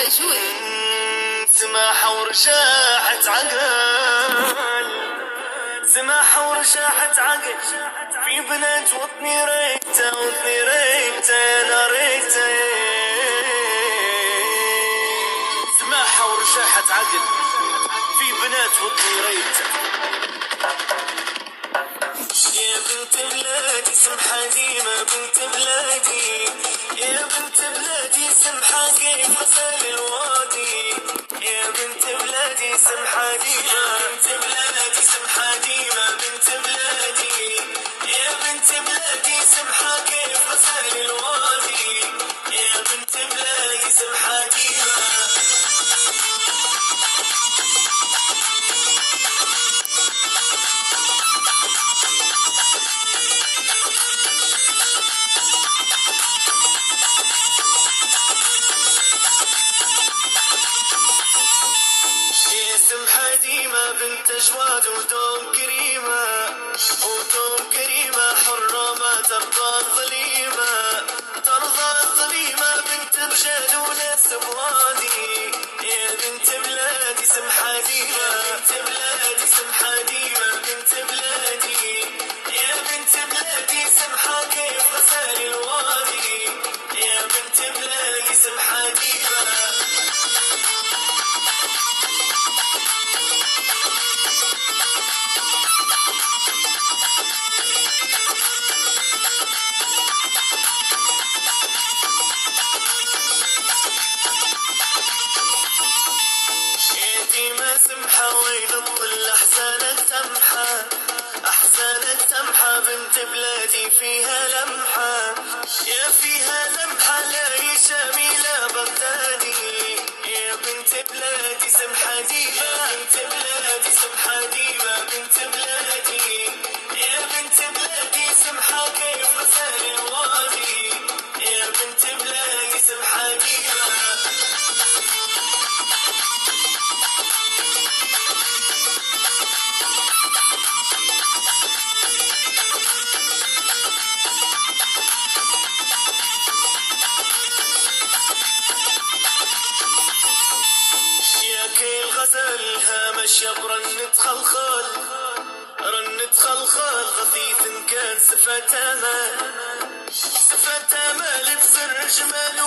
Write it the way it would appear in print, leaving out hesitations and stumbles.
تجود سماحة ورشاحة عقل، سماحة ورشاحة عقل في بنات وطني ريته وطني ريته انا ريته. سماحة ورشاحة عقل في بنات وطني ريته. يا بنت بلادي سمحة ديما بنت بلادي، يا بنت بلادي سمحة كيف غسل الوادي. يا بنت بلادي سمحة ديما بنت بلادي سمحة ديما بنت بلادي، يا بنت بلادي سمحة كيف غسل الوادي. يا بنت بلادي سمحة ديما. سمحة ديما بنت جواد ودوم كريمة، ودوم كريمة حرة ما ترضى الظليمة، ترضى الظليمة بنت رجال وناس بوادي. يا بنت بلادي سمحة ديما بنت بلادي سمحة ديما بنت بلادي، يا بنت بلادي سمحة كيف غسل الوادي. يا بنت بلادي سمحة ديما. سمحة وين الظل أحسانك تمحى، أحسانك تمحى بنت بلادي فيها لمحة، يا فيها لمحة لا شامي لا بغدادي. يا بنت بلادي سمحة ديما بنت بلادي سمحة ديما بنت بلادي، يا بنت بلادي سمحة كيف غسل الوادي. يا بنت بلادي سمحة ديما. ماشية برنة خلخال، رنة خلخال غثيث كان صفة أمال، صفة أمال بسر جمال